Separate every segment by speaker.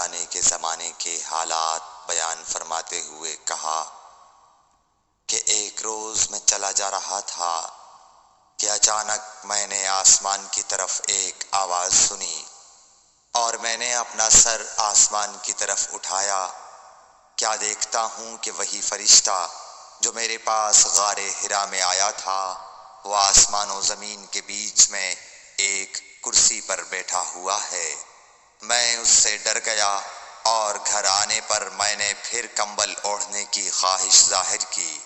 Speaker 1: جانے کے زمانے کے حالات بیان فرماتے ہوئے کہا کہ ایک روز میں چلا جا رہا تھا کہ اچانک میں نے آسمان کی طرف ایک آواز سنی اور میں نے اپنا سر آسمان کی طرف اٹھایا۔ کیا دیکھتا ہوں کہ وہی فرشتہ جو میرے پاس غار حرا میں آیا تھا وہ آسمان و زمین کے بیچ میں ایک کرسی پر بیٹھا ہوا ہے۔ میں اس سے ڈر گیا اور گھر آنے پر میں نے پھر کمبل اوڑھنے کی خواہش ظاہر کی۔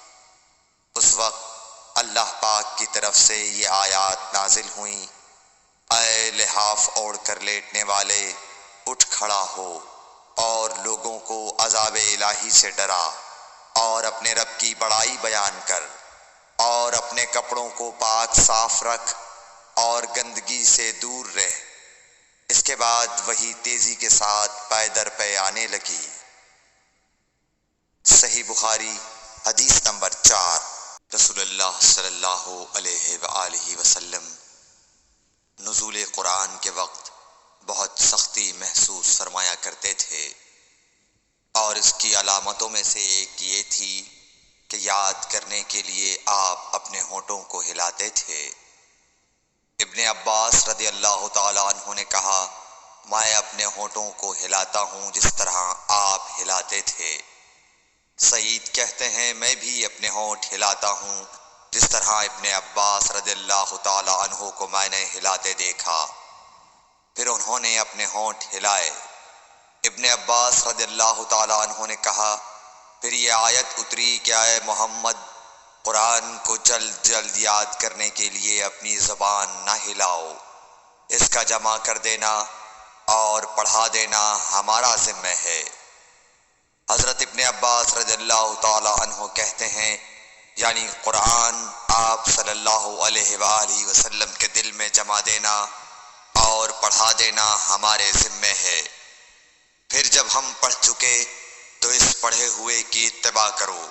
Speaker 1: اس وقت اللہ پاک کی طرف سے یہ آیات نازل ہوئیں، اے لحاف اوڑھ کر لیٹنے والے، اٹھ کھڑا ہو اور لوگوں کو عذاب الہی سے ڈرا اور اپنے رب کی بڑائی بیان کر اور اپنے کپڑوں کو پاک صاف رکھ اور گندگی سے دور رہ۔ اس کے بعد وہی تیزی کے ساتھ پے در پے آنے لگی۔ صحیح بخاری حدیث نمبر 4۔ رسول اللہ صلی اللہ علیہ وآلہ وسلم نزول قرآن کے وقت بہت سختی محسوس فرمایا کرتے تھے، اور اس کی علامتوں میں سے ایک یہ تھی کہ یاد کرنے کے لیے آپ اپنے ہونٹوں کو ہلاتے تھے۔ ابن عباس رضی اللہ تعالیٰ عنہ نے کہا، میں اپنے ہونٹوں کو ہلاتا ہوں جس طرح آپ ہلاتے تھے۔ سعید کہتے ہیں میں بھی اپنے ہونٹ ہلاتا ہوں جس طرح ابن عباس رضی اللہ تعالیٰ عنہ کو میں نے ہلاتے دیکھا۔ پھر انہوں نے اپنے ہونٹ ہلائے۔ ابن عباس رضی اللہ تعالیٰ عنہ نے کہا، پھر یہ آیت اتری کہ اے محمد، قرآن کو جلد جلد یاد کرنے کے لیے اپنی زبان نہ ہلاؤ، اس کا جمع کر دینا اور پڑھا دینا ہمارا ذمہ ہے۔ حضرت ابن عباس رضی اللہ تعالیٰ عنہ کہتے ہیں، یعنی قرآن آپ صلی اللہ علیہ وآلہ وسلم کے دل میں جمع دینا اور پڑھا دینا ہمارے ذمہ ہے۔ پھر جب ہم پڑھ چکے تو اس پڑھے ہوئے کی اتباع کرو۔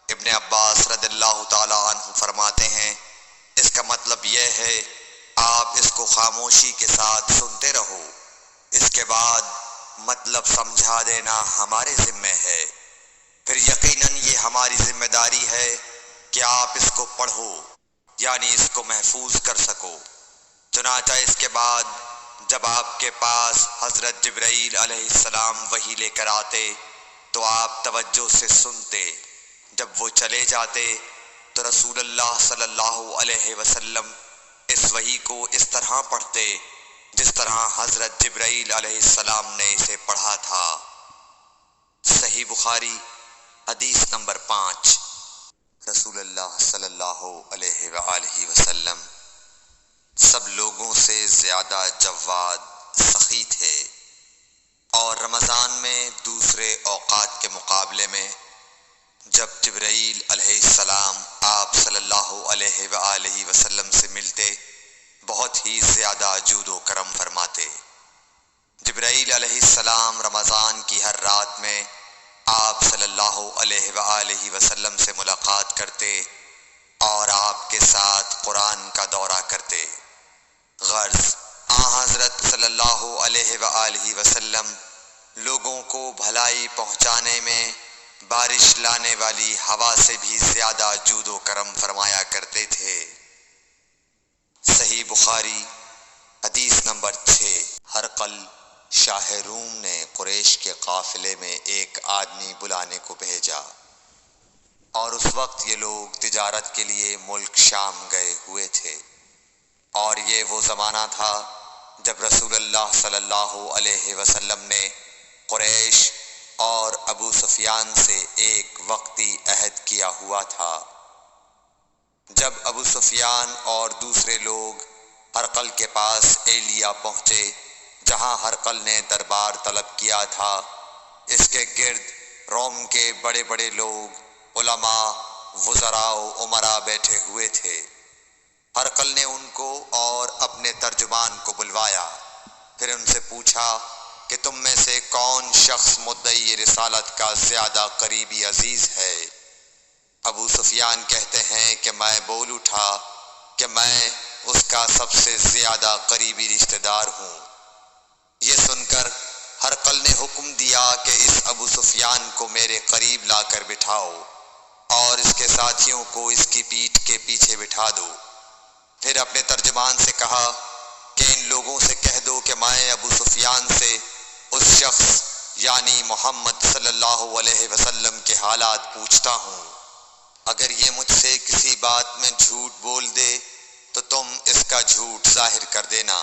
Speaker 1: ابن عباس رضی اللہ تعالیٰ عنہ فرماتے ہیں، اس کا مطلب یہ ہے آپ اس کو خاموشی کے ساتھ سنتے رہو، اس کے بعد مطلب سمجھا دینا ہمارے ذمہ ہے۔ پھر یقیناً یہ ہماری ذمہ داری ہے کہ آپ اس کو پڑھو، یعنی اس کو محفوظ کر سکو۔ چنانچہ اس کے بعد جب آپ کے پاس حضرت جبرائیل علیہ السلام وحی لے کر آتے تو آپ توجہ سے سنتے۔ جب وہ چلے جاتے تو رسول اللہ صلی اللہ علیہ وسلم اس وحی کو اس طرح پڑھتے جس طرح حضرت جبرائیل علیہ السلام نے اسے پڑھا تھا۔ صحیح بخاری حدیث نمبر 5۔ رسول اللہ صلی اللہ علیہ وآلہ وسلم سب لوگوں سے زیادہ جواد سخی تھے، اور رمضان میں دوسرے اوقات کے مقابلے میں جب جبرائیل علیہ السلام آپ صلی اللہ علیہ وآلہ وسلم سے ملتے بہت ہی زیادہ جود و کرم فرماتے۔ جبرائیل علیہ السلام رمضان کی ہر رات میں آپ صلی اللہ علیہ وآلہ وسلم سے ملاقات کرتے اور آپ کے ساتھ قرآن کا دورہ کرتے۔ غرض حضرت صلی اللہ علیہ وآلہ وسلم لوگوں کو بھلائی پہنچانے میں بارش لانے والی ہوا سے بھی زیادہ جود و کرم فرمایا کرتے تھے۔ صحیح بخاری حدیث نمبر 6۔ ہرقل شاہ روم نے قریش کے قافلے میں ایک آدمی بلانے کو بھیجا، اور اس وقت یہ لوگ تجارت کے لیے ملک شام گئے ہوئے تھے، اور یہ وہ زمانہ تھا جب رسول اللہ صلی اللہ علیہ وسلم نے قریش اور ابو سفیان سے ایک وقتی عہد کیا ہوا تھا۔ جب ابو سفیان اور دوسرے لوگ ہرقل کے پاس ایلیا پہنچے جہاں ہرقل نے دربار طلب کیا تھا، اس کے گرد روم کے بڑے بڑے لوگ، علماء، وزراء و امراء بیٹھے ہوئے تھے۔ ہرقل نے ان کو اور اپنے ترجمان کو بلوایا، پھر ان سے پوچھا کہ تم میں سے کون شخص مدعی رسالت کا زیادہ قریبی عزیز ہے؟ ابو سفیان کہتے ہیں کہ میں بول اٹھا کہ میں اس کا سب سے زیادہ قریبی رشتہ دار ہوں۔ یہ سن کر ہرقل نے حکم دیا کہ اس ابو سفیان کو میرے قریب لا کر بٹھاؤ اور اس کے ساتھیوں کو اس کی پیٹھ کے پیچھے بٹھا دو۔ پھر اپنے ترجمان سے کہا کہ ان لوگوں سے کہہ دو کہ میں ابو سفیان سے اس شخص یعنی محمد صلی اللہ علیہ وسلم کے حالات پوچھتا ہوں، اگر یہ مجھ سے کسی بات میں جھوٹ بول دے تو تم اس کا جھوٹ ظاہر کر دینا۔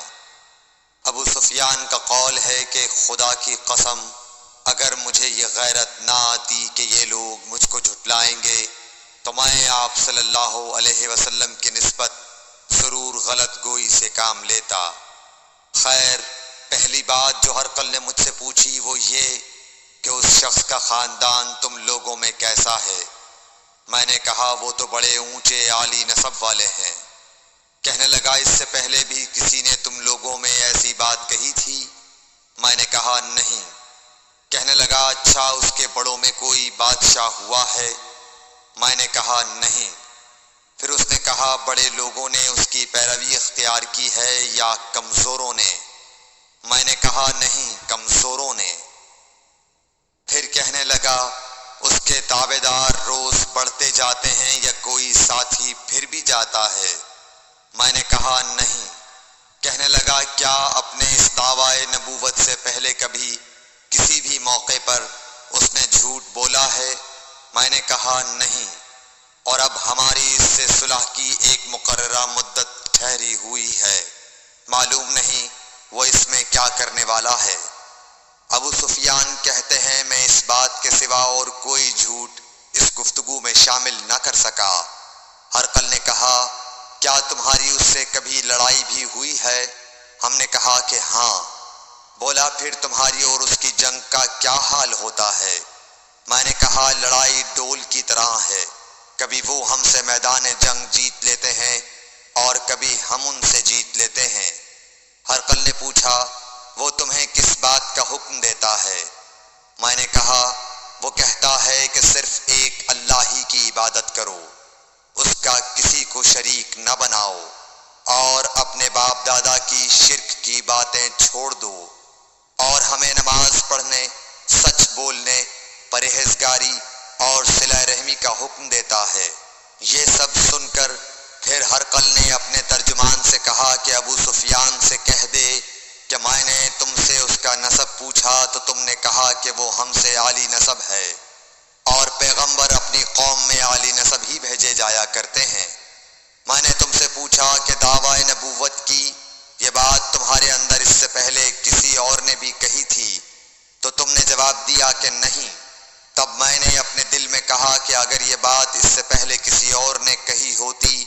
Speaker 1: ابو سفیان کا قول ہے کہ خدا کی قسم اگر مجھے یہ غیرت نہ آتی کہ یہ لوگ مجھ کو جھٹلائیں گے تو میں آپ صلی اللہ علیہ وسلم کی نسبت ضرور غلط گوئی سے کام لیتا۔ خیر، پہلی بات جو ہرقل نے مجھ سے پوچھی وہ یہ کہ اس شخص کا خاندان تم لوگوں میں کیسا ہے۔ میں نے کہا وہ تو بڑے اونچے عالی نسب والے ہیں۔ کہنے لگا اس سے پہلے بھی کسی نے تم لوگوں میں ایسی بات کہی تھی؟ میں نے کہا نہیں۔ کہنے لگا اچھا اس کے بڑوں میں کوئی بادشاہ ہوا ہے؟ میں نے کہا نہیں۔ پھر اس نے کہا بڑے لوگوں نے اس کی پیروی اختیار کی ہے یا کمزوروں نے؟ میں نے کہا نہیں، کمزوروں نے۔ پھر کہنے لگا اس کے تابع دار روز بڑھتے جاتے ہیں یا کوئی ساتھی پھر بھی جاتا ہے؟ میں نے کہا نہیں۔ کہنے لگا کیا اپنے اس دعوی نبوت سے پہلے کبھی کسی بھی موقع پر اس نے جھوٹ بولا ہے؟ میں نے کہا نہیں، اور اب ہماری اس سے صلح کی ایک مقررہ مدت ٹھہری ہوئی ہے، معلوم نہیں وہ اس میں کیا کرنے والا ہے۔ ابو سفیان کہتے ہیں میں اس بات کے سوا اور کوئی جھوٹ اس گفتگو میں شامل نہ کر سکا۔ ہرقل نے کہا کیا تمہاری اس سے کبھی لڑائی بھی ہوئی ہے؟ ہم نے کہا کہ ہاں۔ بولا پھر تمہاری اور اس کی جنگ کا کیا حال ہوتا ہے؟ میں نے کہا لڑائی ڈول کی طرح ہے، کبھی وہ ہم سے میدان جنگ جیت لیتے ہیں اور کبھی ہم ان سے جیت لیتے ہیں۔ ہرقل نے پوچھا وہ تمہیں کس بات کا حکم دیتا ہے؟ میں نے کہا وہ کہتا ہے کہ صرف ایک اللہ ہی کی عبادت کرو، اس کا کسی کو شریک نہ بناؤ اور اپنے باپ دادا کی شرک کی باتیں چھوڑ دو، اور ہمیں نماز پڑھنے، سچ بولنے، پرہیزگاری اور صلہ رحمی کا حکم دیتا ہے۔ یہ سب سن کر پھر ہرقل نے اپنے ترجمان سے کہا کہ ابو سفیان سے کہہ دے کہ میں نے تم سے اس کا نسب پوچھا تو تم نے کہا کہ وہ ہم سے عالی نسب ہے، اور پیغمبر اپنی قوم میں عالی نسب ہی بھیجے جایا کرتے ہیں۔ میں نے تم سے پوچھا کہ دعوی نبوت کی یہ بات تمہارے اندر اس سے پہلے کسی اور نے بھی کہی تھی تو تم نے جواب دیا کہ نہیں۔ تب میں نے اپنے دل میں کہا کہ اگر یہ بات اس سے پہلے کسی اور نے کہی ہوتی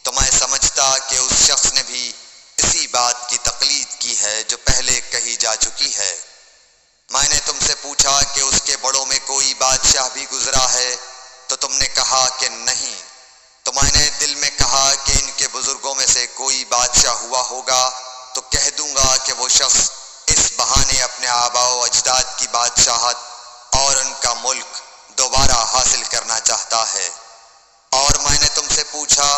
Speaker 1: تو میں سمجھتا کہ اس شخص نے بھی اسی بات کی تقلید کی ہے جو پہلے کہی جا چکی ہے۔ میں نے تم سے پوچھا کہ اس کے بڑوں میں کوئی بادشاہ بھی گزرا ہے تو تم نے کہا کہ نہیں۔ تو میں نے دل میں کہا کہ ان کے بزرگوں میں سے کوئی بادشاہ ہوا ہوگا تو کہہ دوں گا کہ وہ شخص اس بہانے اپنے آباء و اجداد کی بادشاہت اور ان کا ملک دوبارہ حاصل کرنا چاہتا ہے۔ اور میں نے تم سے پوچھا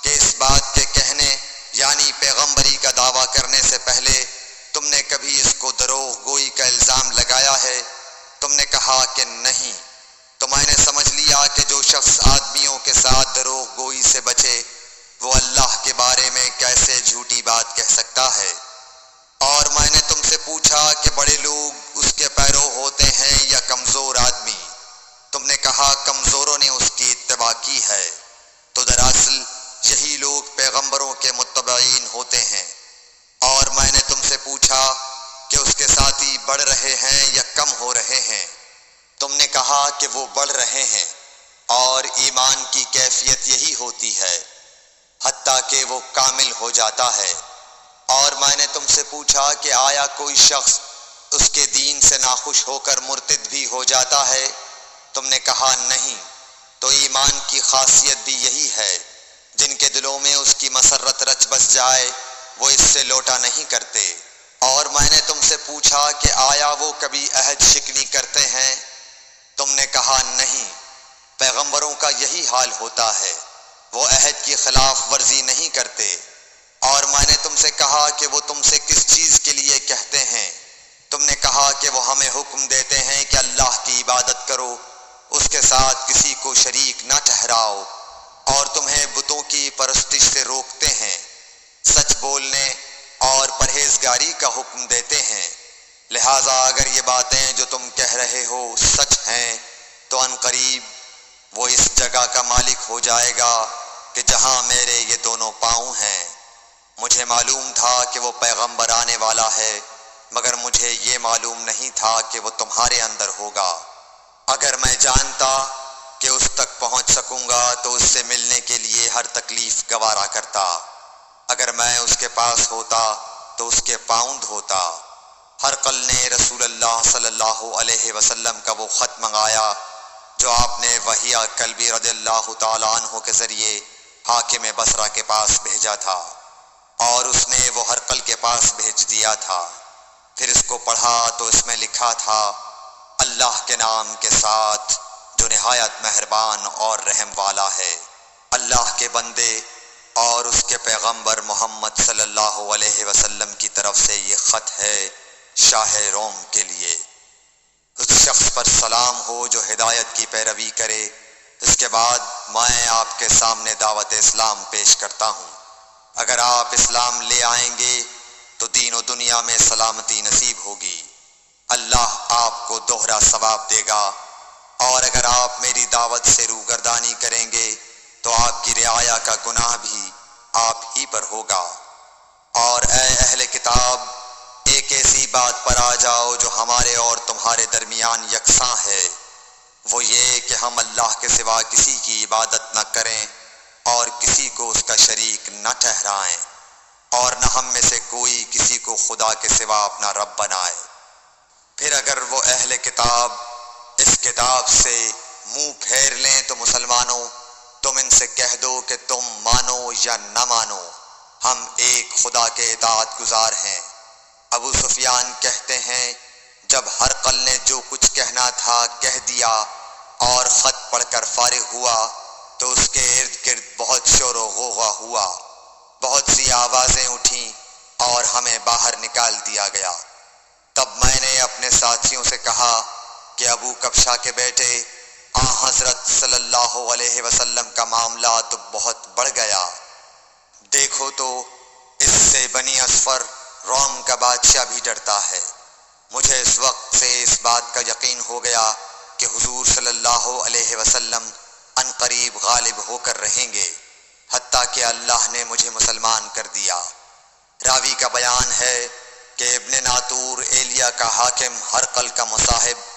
Speaker 1: کہ اس بات کے کہنے یعنی پیغمبری کا دعویٰ کرنے سے پہلے تم نے کبھی اس کو دروغ گوئی کا الزام لگایا ہے؟ تم نے کہا کہ نہیں۔ تو میں نے سمجھ لیا کہ جو شخص آدمیوں کے ساتھ دروغ گوئی سے بچے وہ اللہ کے بارے میں کیسے جھوٹی بات کہہ سکتا ہے۔ اور میں نے تم سے پوچھا کہ بڑے لوگ اس کے پیرو ہوتے ہیں یا کمزور آدمی؟ تم نے کہا کمزوروں نے اس کی اتباع کی ہے۔ تو دراصل یہی لوگ پیغمبروں کے متبعین ہوتے ہیں۔ اور میں نے تم سے پوچھا کہ اس کے ساتھی بڑھ رہے ہیں یا کم ہو رہے ہیں؟ تم نے کہا کہ وہ بڑھ رہے ہیں، اور ایمان کی کیفیت یہی ہوتی ہے حتیٰ کہ وہ کامل ہو جاتا ہے۔ اور میں نے تم سے پوچھا کہ آیا کوئی شخص اس کے دین سے ناخوش ہو کر مرتد بھی ہو جاتا ہے؟ تم نے کہا نہیں۔ تو ایمان کی خاصیت بھی یہی ہے، جن کے دلوں میں اس کی مسرت رچ بس جائے وہ اس سے لوٹا نہیں کرتے۔ اور میں نے تم سے پوچھا کہ آیا وہ کبھی عہد شکنی کرتے ہیں؟ تم نے کہا نہیں۔ پیغمبروں کا یہی حال ہوتا ہے، وہ عہد کی خلاف ورزی نہیں کرتے۔ اور میں نے تم سے کہا کہ وہ تم سے کس چیز کے لیے کہتے ہیں؟ تم نے کہا کہ وہ ہمیں حکم کرو، اس کے ساتھ کسی کو شریک نہ ٹھہراؤ، اور تمہیں بتوں کی پرستش سے روکتے ہیں، سچ بولنے اور پرہیزگاری کا حکم دیتے ہیں۔ لہٰذا اگر یہ باتیں جو تم کہہ رہے ہو سچ ہیں تو ان قریب وہ اس جگہ کا مالک ہو جائے گا کہ جہاں میرے یہ دونوں پاؤں ہیں۔ مجھے معلوم تھا کہ وہ پیغمبر آنے والا ہے، مگر مجھے یہ معلوم نہیں تھا کہ وہ تمہارے اندر ہوگا۔ اگر میں جانتا کہ اس تک پہنچ سکوں گا تو اس سے ملنے کے لیے ہر تکلیف گوارا کرتا۔ اگر میں اس کے پاس ہوتا تو اس کے پاؤں دھوتا۔ ہرقل نے رسول اللہ صلی اللہ علیہ وسلم کا وہ خط منگایا جو آپ نے وحیہ کلبی رضی اللہ تعالیٰ عنہ کے ذریعے حاکم بصرہ کے پاس بھیجا تھا، اور اس نے وہ ہرقل کے پاس بھیج دیا تھا۔ پھر اس کو پڑھا تو اس میں لکھا تھا، اللہ کے نام کے ساتھ جو نہایت مہربان اور رحم والا ہے۔ اللہ کے بندے اور اس کے پیغمبر محمد صلی اللہ علیہ وسلم کی طرف سے یہ خط ہے شاہ روم کے لیے۔ اس شخص پر سلام ہو جو ہدایت کی پیروی کرے۔ اس کے بعد میں آپ کے سامنے دعوت اسلام پیش کرتا ہوں۔ اگر آپ اسلام لے آئیں گے تو دین و دنیا میں سلامتی نصیب ہوگی، اللہ آپ کو دوہرا ثواب دے گا، اور اگر آپ میری دعوت سے روگردانی کریں گے تو آپ کی رعایا کا گناہ بھی آپ ہی پر ہوگا۔ اور اے اہل کتاب، ایک ایسی بات پر آ جاؤ جو ہمارے اور تمہارے درمیان یکساں ہے، وہ یہ کہ ہم اللہ کے سوا کسی کی عبادت نہ کریں اور کسی کو اس کا شریک نہ ٹھہرائیں، اور نہ ہم میں سے کوئی کسی کو خدا کے سوا اپنا رب بنائے۔ پھر اگر وہ اہل کتاب اس کتاب سے منہ پھیر لیں تو مسلمانوں، تم ان سے کہہ دو کہ تم مانو یا نہ مانو، ہم ایک خدا کے اطاعت گزار ہیں۔ ابو سفیان کہتے ہیں، جب ہرقل نے جو کچھ کہنا تھا کہہ دیا اور خط پڑھ کر فارغ ہوا تو اس کے ارد گرد بہت شور و غوغا ہوا، بہت سی آوازیں اٹھیں اور ہمیں باہر نکال دیا گیا۔ تب میں نے اپنے ساتھیوں سے کہا کہ ابو کبشہ کے بیٹے حضرت صلی اللہ علیہ وسلم کا معاملہ تو بہت بڑھ گیا۔ دیکھو تو اس سے بنی اصفر روم کا بادشاہ بھی ڈرتا ہے۔ مجھے اس وقت سے اس بات کا یقین ہو گیا کہ حضور صلی اللہ علیہ وسلم ان قریب غالب ہو کر رہیں گے، حتیٰ کہ اللہ نے مجھے مسلمان کر دیا۔ راوی کا بیان ہے کہ ابن ناطور ایلیا کا حاکم ہرقل کا مصاحب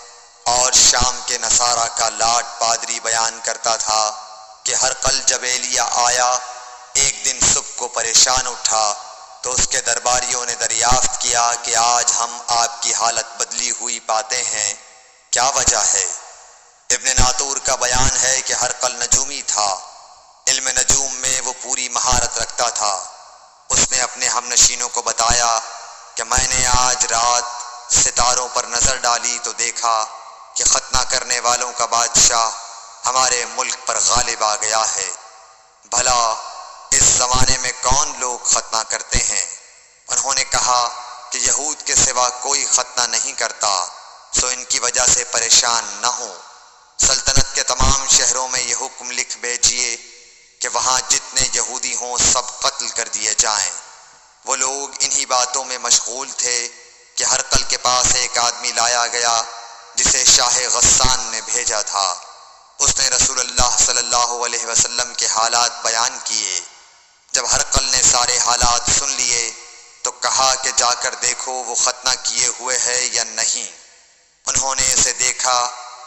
Speaker 1: اور شام کے نصارہ کا لاٹ پادری بیان کرتا تھا کہ ہرقل جب ایلیا آیا ایک دن صبح کو پریشان اٹھا تو اس کے درباریوں نے دریافت کیا کہ آج ہم آپ کی حالت بدلی ہوئی پاتے ہیں، کیا وجہ ہے؟ ابن ناطور کا بیان ہے کہ ہرقل نجومی تھا، علم نجوم میں وہ پوری مہارت رکھتا تھا۔ اس نے اپنے ہم نشینوں کو بتایا کہ میں نے آج رات ستاروں پر نظر ڈالی تو دیکھا کہ ختنہ کرنے والوں کا بادشاہ ہمارے ملک پر غالب آ گیا ہے۔ بھلا اس زمانے میں کون لوگ ختنہ کرتے ہیں؟ انہوں نے کہا کہ یہود کے سوا کوئی ختنہ نہیں کرتا، سو ان کی وجہ سے پریشان نہ ہوں۔ سلطنت کے تمام شہروں میں یہ حکم لکھ بھیجیے کہ وہاں جتنے یہودی ہوں سب قتل کر دیے جائیں۔ وہ لوگ انہی باتوں میں مشغول تھے کہ ہرقل کے پاس ایک آدمی لایا گیا جسے شاہ غسان نے بھیجا تھا۔ اس نے رسول اللہ صلی اللہ علیہ وسلم کے حالات بیان کیے۔ جب ہرقل نے سارے حالات سن لیے تو کہا کہ جا کر دیکھو وہ ختنہ کیے ہوئے ہے یا نہیں۔ انہوں نے اسے دیکھا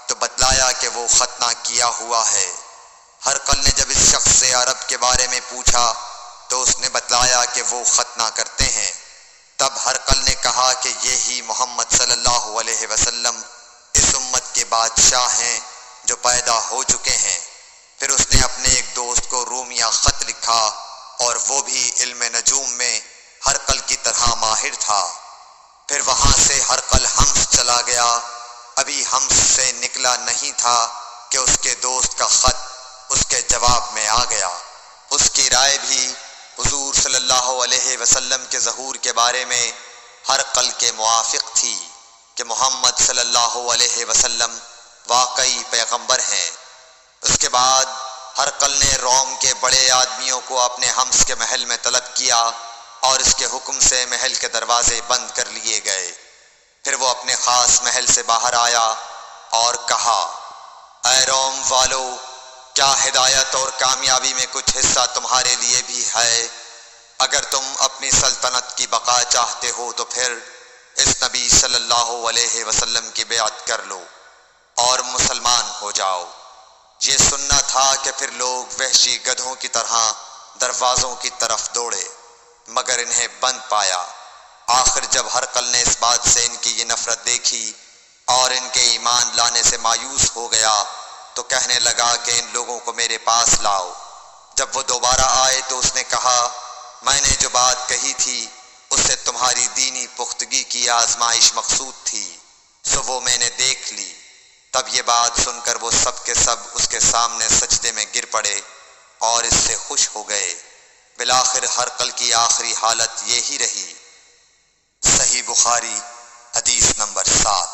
Speaker 1: تو بتلایا کہ وہ ختنہ کیا ہوا ہے۔ ہرقل نے جب اس شخص سے عرب کے بارے میں پوچھا تو اس نے بتلایا کہ وہ ختنہ کرتے ہیں۔ تب ہرقل نے کہا کہ یہی محمد صلی اللہ علیہ وسلم اس امت کے بادشاہ ہیں جو پیدا ہو چکے ہیں۔ پھر اس نے اپنے ایک دوست کو رومیہ خط لکھا، اور وہ بھی علم نجوم میں ہرقل کی طرح ماہر تھا۔ پھر وہاں سے ہرقل حمص چلا گیا۔ ابھی حمص سے نکلا نہیں تھا کہ اس کے دوست کا خط اس کے جواب میں آ گیا۔ اس کی رائے بھی حضور صلی اللہ علیہ وسلم کے ظہور کے بارے میں ہرقل کے موافق تھی کہ محمد صلی اللہ علیہ وسلم واقعی پیغمبر ہیں۔ اس کے بعد ہرقل نے روم کے بڑے آدمیوں کو اپنے حمص کے محل میں طلب کیا اور اس کے حکم سے محل کے دروازے بند کر لیے گئے۔ پھر وہ اپنے خاص محل سے باہر آیا اور کہا، اے روم والو، کیا ہدایت اور کامیابی میں کچھ حصہ تمہارے لیے بھی ہے؟ اگر تم اپنی سلطنت کی بقا چاہتے ہو تو پھر اس نبی صلی اللہ علیہ وسلم کی بیعت کر لو اور مسلمان ہو جاؤ۔ یہ سننا تھا کہ پھر لوگ وحشی گدھوں کی طرح دروازوں کی طرف دوڑے، مگر انہیں بند پایا۔ آخر جب ہرقل نے اس بات سے ان کی یہ نفرت دیکھی اور ان کے ایمان لانے سے مایوس ہو گیا تو کہنے لگا کہ ان لوگوں کو میرے پاس لاؤ۔ جب وہ دوبارہ آئے تو اس نے کہا، میں نے جو بات کہی تھی اس سے تمہاری دینی پختگی کی آزمائش مقصود تھی، سو وہ میں نے دیکھ لی۔ تب یہ بات سن کر وہ سب کے سب اس کے سامنے سجدے میں گر پڑے اور اس سے خوش ہو گئے۔ بالآخر ہرقل کی آخری حالت یہی رہی۔ صحیح بخاری حدیث نمبر 7۔